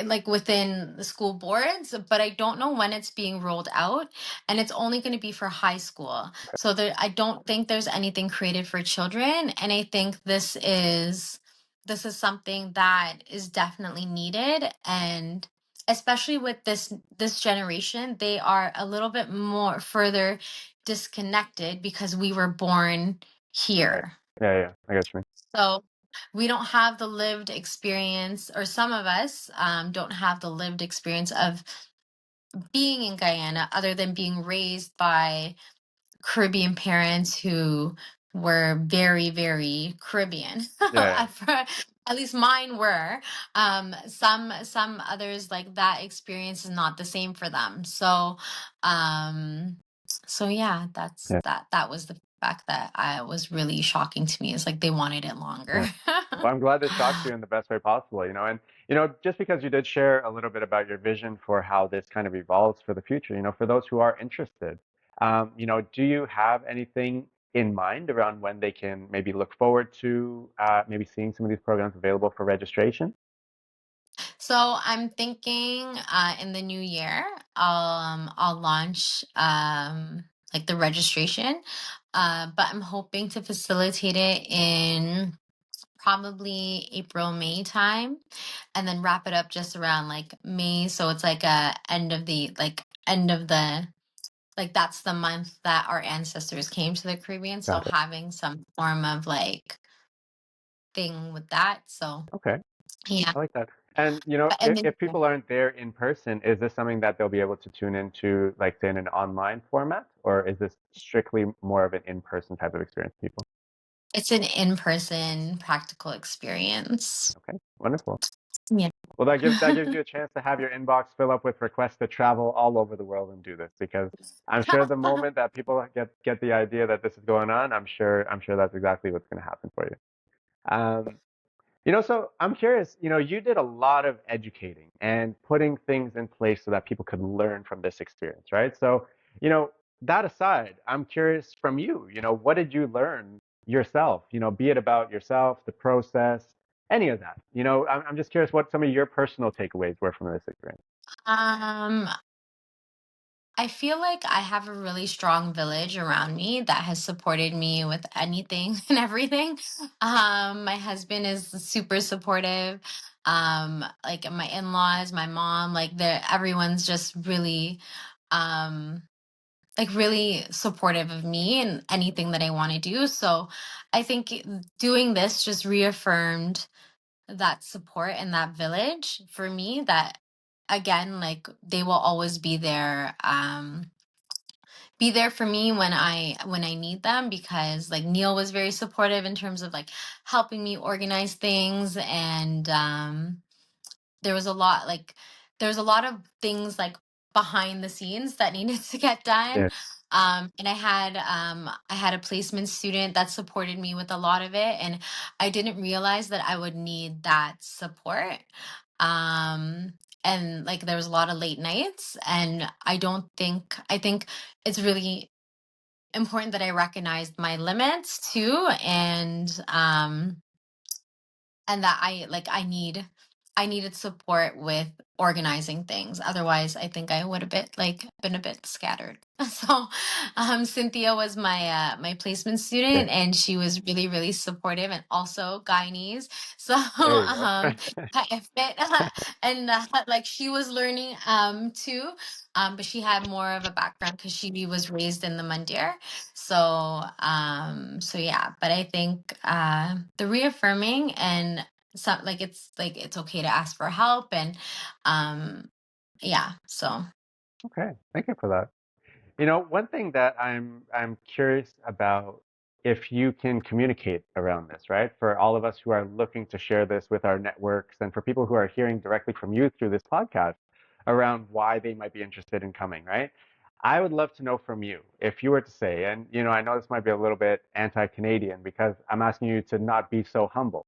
like within the school boards, but I don't know when it's being rolled out, and it's only going to be for high school. So I don't think there's anything created for children, and I think this is something that is definitely needed, and especially with this generation, they are a little bit more further disconnected because we were born right. here. Yeah, I got you. So we don't have the lived experience, or some of us don't have the lived experience of being in Guyana other than being raised by Caribbean parents who were very, very Caribbean. Yeah, At least mine were. Some others like that experience is not the same for them. Um, so yeah, yeah, that was the fact that I was really shocking to me. Is like they wanted it longer. yeah. Well, I'm glad this shocked you in the best way possible, and just because you did share a little bit about your vision for how this kind of evolves for the future, for those who are interested, do you have anything in mind around when they can maybe look forward to maybe seeing some of these programs available for registration? So I'm thinking in the new year, I'll launch like the registration, but I'm hoping to facilitate it in probably April, May time, and then wrap it up just around like May. So it's like a end of the like that's the month that our ancestors came to the Caribbean. So Got it. having some form of like thing with that. So Okay. yeah, I like that. And but and if, then if people aren't there in person, is this something that they'll be able to tune into, like say in an online format, or is this strictly more of an in-person type of experience for people? it's an in-person practical experience. Okay, wonderful. Yeah. Well, that gives you a chance to have your inbox fill up with requests to travel all over the world and do this, because I'm sure the moment that people get the idea that this is going on, I'm sure that's exactly what's going to happen for you. So I'm curious, you did a lot of educating and putting things in place so that people could learn from this experience, right? So, you know, that aside, I'm curious from you, what did you learn yourself, be it about yourself, the process, any of that? I'm just curious what some of your personal takeaways were from this experience. Um, I feel like I have a really strong village around me that has supported me with anything and everything. My husband is super supportive. Like my in-laws, my mom, like everyone's just really, um, like really supportive of me and anything that I want to do. So I think doing this just reaffirmed that support and that village for me, that again, like they will always be there for me when I need them, because like Neil was very supportive in terms of like helping me organize things, and there was a lot like there was a lot of things like behind the scenes that needed to get done. Yeah, And I had a placement student that supported me with a lot of it, and I didn't realize that I would need that support. um and like there was a lot of late nights, and I think it's really important that I recognized my limits too, and that I needed support with organizing things. Otherwise, I think I would have been a bit scattered. So, Cynthia was my placement yeah, student, and she was really really supportive, and also Guyanese. So, there you go. it fit, and like she was learning too, but she had more of a background because she was raised in the Mandir. So, so yeah. But I think the reaffirming and some like it's okay to ask for help, and um yeah, so Okay, thank you for that. You know, one thing that I'm curious about if you can communicate around this, right? For all of us who are looking to share this with our networks and for people who are hearing directly from you through this podcast around why they might be interested in coming, right? I would love to know from you if you were to say, and you know, I know this might be a little bit anti-Canadian because I'm asking you to not be so humble,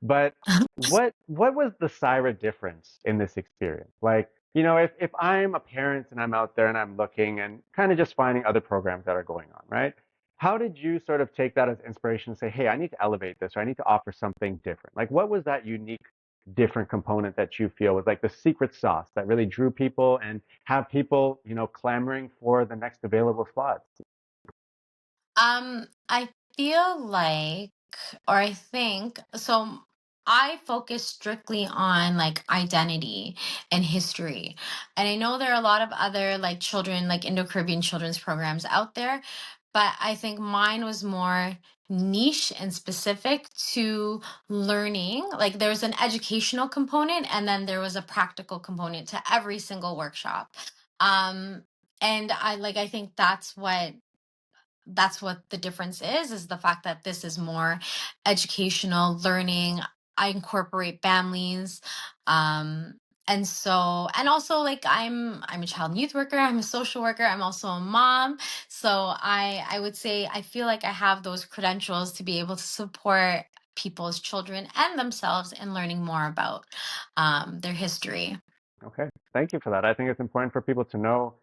but what was the Saira difference in this experience? Like, you know, if I'm a parent and I'm out there and I'm looking and kind of just finding other programs that are going on, right? How did you sort of take that as inspiration and say, hey, I need to elevate this or I need to offer something different? Like, what was that unique, different component that you feel was like the secret sauce that really drew people and have people, you know, clamoring for the next available slots? I feel like, or I think, so I focus strictly on like identity and history. And I know there are a lot of other like children, like Indo-Caribbean children's programs out there, but I think mine was more niche and specific to learning. Like there was an educational component and then there was a practical component to every single workshop. Um, and I think that's what the difference is the fact that this is more educational learning. I incorporate families, um and so, and also, like, I'm a child and youth worker, I'm a social worker, I'm also a mom. So I would say I feel like I have those credentials to be able to support people's children and themselves in learning more about their history. Okay, thank you for that. I think it's important for people to know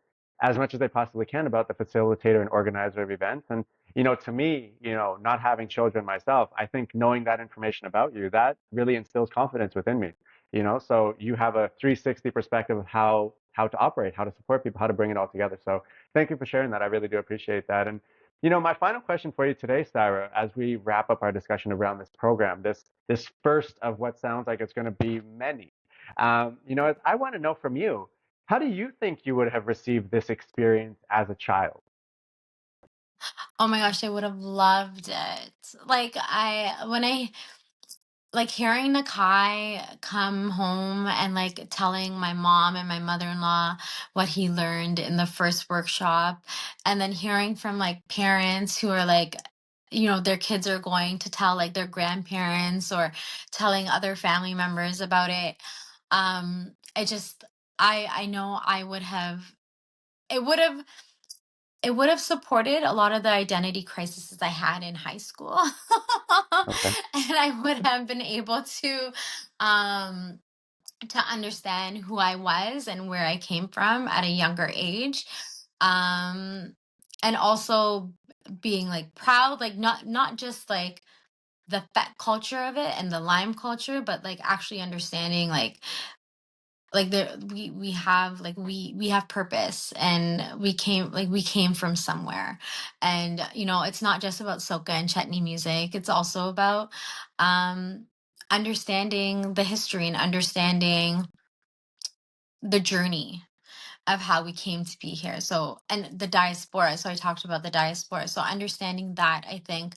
as much as they possibly can about the facilitator and organizer of events. And, you know, to me, you know, not having children myself, I think knowing that information about you, that really instills confidence within me, you know, so you have a 360 perspective of how to operate, how to support people, how to bring it all together. So thank you for sharing that. I really do appreciate that. And, you know, my final question for you today, Sarah, as we wrap up our discussion around this program, this first of what sounds like it's going to be many. You know, I want to know from you, how do you think you would have received this experience as a child? Oh my gosh, I would have loved it. Like I when I like hearing Nakai come home and like telling my mom and my mother-in-law what he learned in the first workshop, and then hearing from like parents who are like, their kids are going to tell like their grandparents or telling other family members about it. I just I know it would have it would have supported a lot of the identity crises I had in high school. Okay. And I would have been able um to understand who I was and where I came from at a younger age. Um and also being like proud, like not just like the fat culture of it and the lime culture, but like actually understanding like there we have purpose, and we came from somewhere. And it's not just about soca and chutney music, it's also about um understanding the history and understanding the journey of how we came to be here. So, and the diaspora, so I talked about the diaspora, so understanding that, I think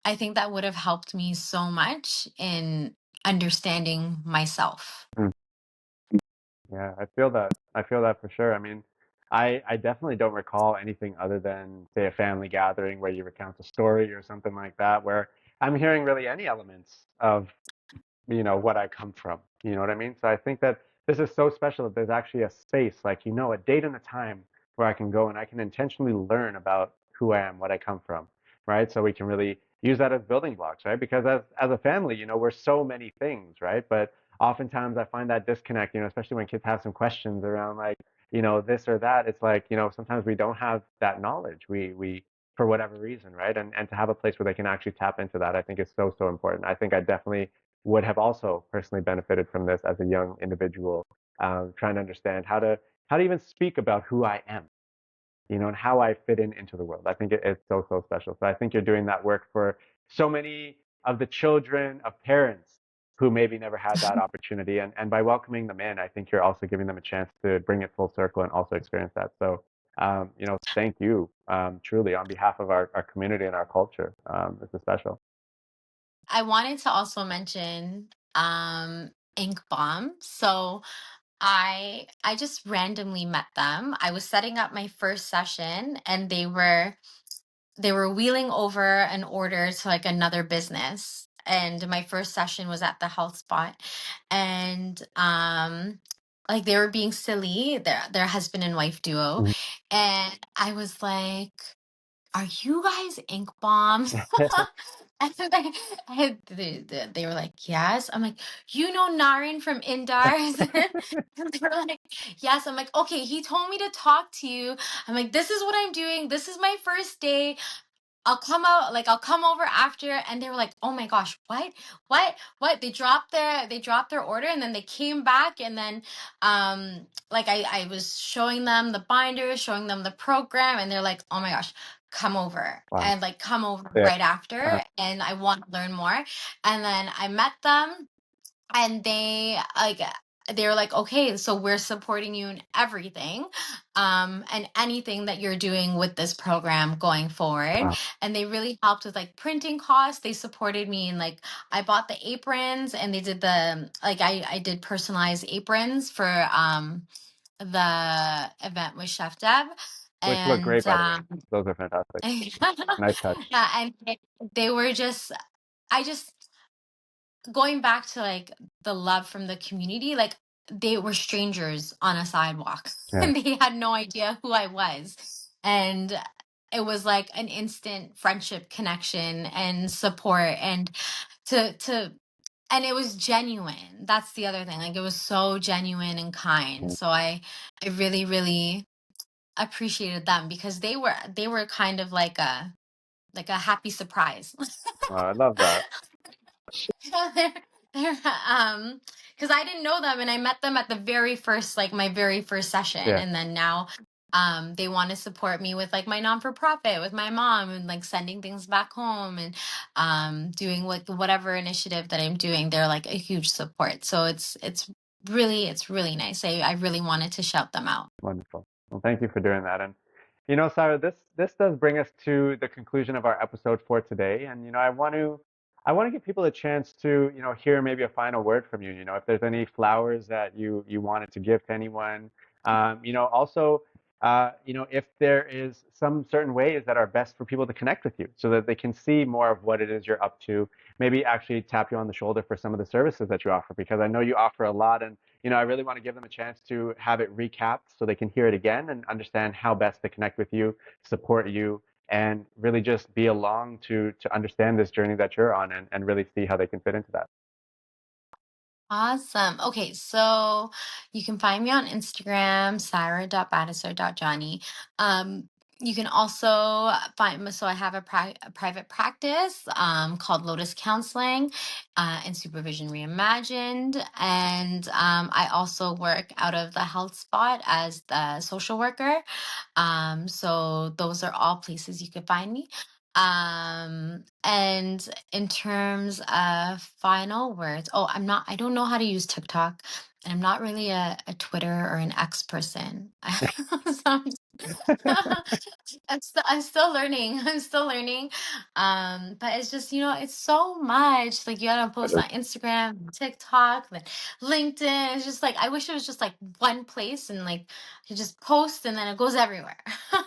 that would have helped me so much in understanding myself. Mm. Yeah, I feel that. I feel that for sure. I mean, I definitely don't recall anything other than, say, a family gathering where you recount a story or something like that, where I'm hearing really any elements of, you know, what I come from. You know what I mean? So I think that this is so special that there's actually a space, like, you know, a date and a time where I can go and I can intentionally learn about who I am, what I come from, right? So we can really use that as building blocks, right? Because as a family, you know, we're so many things, right? But oftentimes I find that disconnect, you know, especially when kids have some questions around like, you know, this or that. It's like, you know, sometimes we don't have that knowledge. We for whatever reason, right? And to have a place where they can actually tap into that, I think is so, so important. I think I definitely would have also personally benefited from this as a young individual, trying to understand how to even speak about who I am, you know, and how I fit in into the world. I think it's so, so special. So I think you're doing that work for so many of the children of parents who maybe never had that opportunity. And by welcoming them in, I think you're also giving them a chance to bring it full circle and also experience that. So, you know, thank you, truly on behalf of our community and our culture. This is special. I wanted to also mention ink bomb. So I just randomly met them. I was setting up my first session, and they were wheeling over an order to like another business. And my first session was at the health spot. And like they were being silly, their husband and wife duo. Mhm. And I was like, are you guys ink bombs? And then they were like, yes. I'm like, you know Naren from Indars? And they were like, yes. I'm like, okay, he told me to talk to you. I'm like, this is what I'm doing. This is my first day. I'll come over after. And they were like, oh my gosh, what? They dropped their order, and then they came back, and then like I was showing them the binder, showing them the program, and they're like, oh my gosh, come over, Wow. and like come over Yeah. right after, Uh-huh. and I want to learn more. And then I met them, and they were like, okay, so we're supporting you in everything, and anything that you're doing with this program going forward. Wow. And they really helped with like printing costs. They supported me, and like I bought the aprons, and they did the like I did personalized aprons for the event with Chef Deb. Which look And great, by the way. Those are fantastic. Nice touch. yeah, and they were just, I just, going back to like the love from the community, like they were strangers on a sidewalk Yeah. and they had no idea who I was. And it was like an instant friendship connection and support, and to and it was genuine. That's the other thing. Like it was so genuine and kind. Mm. So I really, really appreciated them, because they were kind of like a happy surprise. I love that. they're, they're, because I didn't know them, and I met them at the very first, like my very first session, Yeah. and then now, they want to support me with like my non for profit with my mom, and like sending things back home, and doing like whatever initiative that I'm doing. They're like a huge support. So it's really nice. I really wanted to shout them out. Wonderful. Well, thank you for doing that. And Sarah, this does bring us to the conclusion of our episode for today. And I want to give people a chance to hear maybe a final word from you. If there's any flowers that you wanted to give to anyone. Also, if there is some certain ways that are best for people to connect with you, so that they can see more of what it is you're up to. Maybe actually tap you on the shoulder for some of the services that you offer, because I know you offer a lot. And I really want to give them a chance to have it recapped so they can hear it again and understand how best to connect with you, support you, and really just be along to understand this journey that you're on, and really see how they can fit into that. Awesome. Okay, so you can find me on Instagram, Saira.Batasar-Johnie. Um, you can also find me, so I have a private practice called Lotus Counseling and Supervision Reimagined. And I also work out of the health spot as the social worker. So those are all places you can find me. And in terms of final words, oh, I don't know how to use TikTok, and I'm not really a Twitter or an X person. So I'm still learning. I'm still learning. But it's just, it's so much. Like you gotta post on Instagram, TikTok, then LinkedIn. It's just like I wish it was just like one place, and like you just post and then it goes everywhere.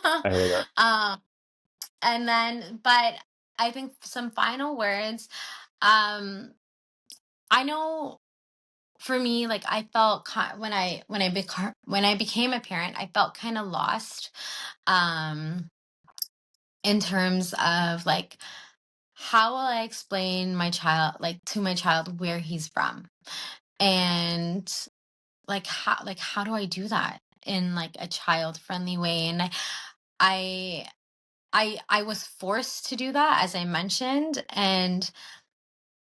I hear that. um but I think some final words. Um, I know for me, like I felt when I became a parent, I felt kind of lost. Um, in terms of like how will I explain to my child where he's from, and like how do I do that in like a child friendly way? And I I was forced to do that, as I mentioned, and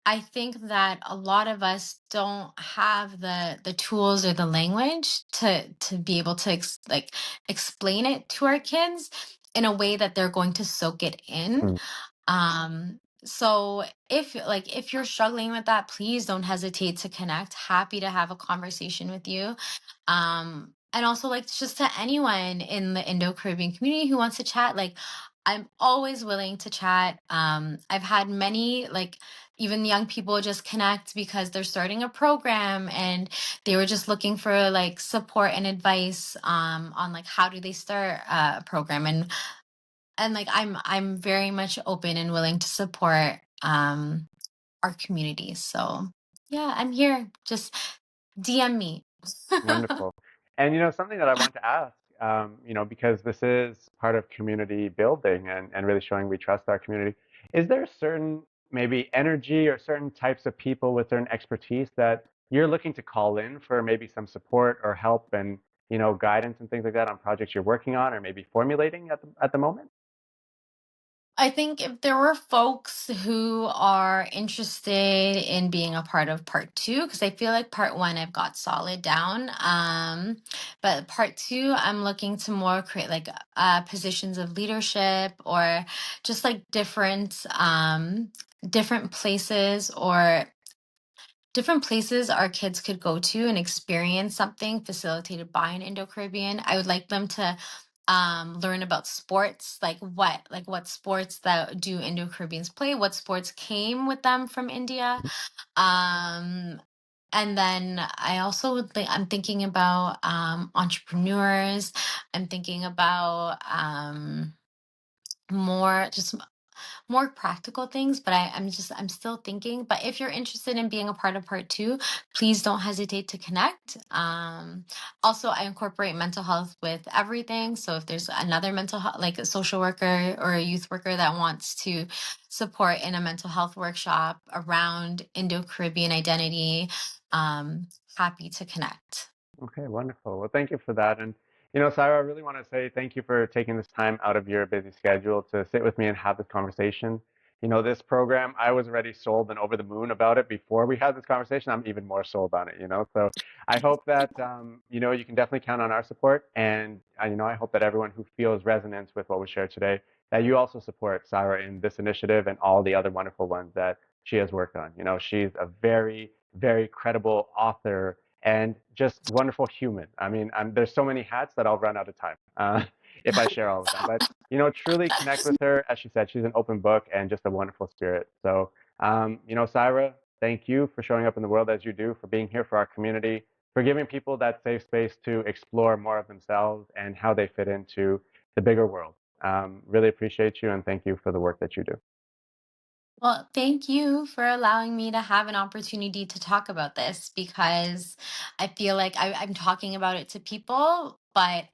I think that a lot of us don't have the tools or the language to be able to explain it to our kids in a way that they're going to soak it in. Mm. So if you're struggling with that, please don't hesitate to connect. Happy to have a conversation with you. And also like just to anyone in the Indo-Caribbean community who wants to chat, like I'm always willing to chat. I've had many, like, even young people just connect because they're starting a program and they were just looking for like support and advice on like how do they start a program, and like I'm very much open and willing to support our community. So yeah, I'm here. Just DM me. Wonderful. And something that I want to ask, because this is part of community building and really showing we trust our community, is there a certain maybe energy or certain types of people with certain expertise that you're looking to call in for maybe some support or help and guidance and things like that on projects you're working on or maybe formulating at the moment? I think if there were folks who are interested in being a part of part two, because I feel like part one I've got solid down. But part two, I'm looking to more create like positions of leadership or just like different places or different places our kids could go to and experience something facilitated by an Indo-Caribbean. I would like them to learn about sports, like what sports that do Indo-Caribbeans play, what sports came with them from India. Um and then I also would think I'm thinking about entrepreneurs. I'm thinking about more just more practical things, but I'm still thinking. But if you're interested in being a part of part two, please don't hesitate to connect. Also, I incorporate mental health with everything. So if there's another mental health, like a social worker or a youth worker that wants to support in a mental health workshop around Indo-Caribbean identity, um, happy to connect. Okay, wonderful. Well, thank you for that. And, Saira, I really want to say thank you for taking this time out of your busy schedule to sit with me and have this conversation. This program, I was already sold and over the moon about it before we had this conversation. I'm even more sold on it. So I hope that, you can definitely count on our support. And, I hope that everyone who feels resonance with what we shared today, that you also support Saira in this initiative and all the other wonderful ones that she has worked on. She's a very, very credible author and just wonderful human. I mean, there's so many hats that I'll run out of time if I share all of them. But truly connect with her. As she said, she's an open book and just a wonderful spirit. So, Saira, thank you for showing up in the world as you do, for being here for our community, for giving people that safe space to explore more of themselves and how they fit into the bigger world. Really appreciate you and thank you for the work that you do. Well, thank you for allowing me to have an opportunity to talk about this because I feel like I'm talking about it to people, but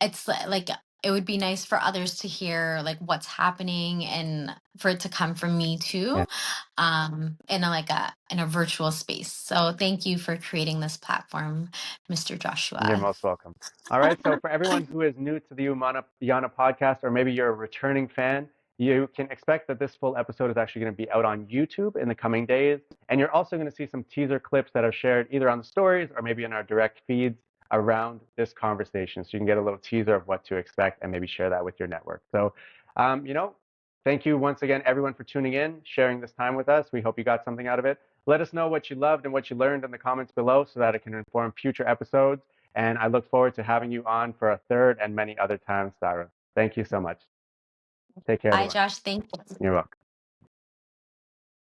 it's like it would be nice for others to hear like what's happening and for it to come from me Yeah. too, in a virtual space. So thank you for creating this platform, Mr. You're Joshua. most welcome. All right. So for everyone who is new to the Umana Yana podcast, or maybe you're a returning fan, you can expect that this full episode is actually going to be out on YouTube in the coming days. And you're also going to see some teaser clips that are shared either on the stories or maybe in our direct feeds around this conversation. So you can get a little teaser of what to expect and maybe share that with your network. So, um, you know, thank you once again, everyone, for tuning in, sharing this time with us. We hope you got something out of it. Let us know what you loved and what you learned in the comments below so that it can inform future episodes. And I look forward to having you on for a third and many other times, Sarah. Thank you so much. Take care, Bye, everyone. Josh. Thank you. You're welcome.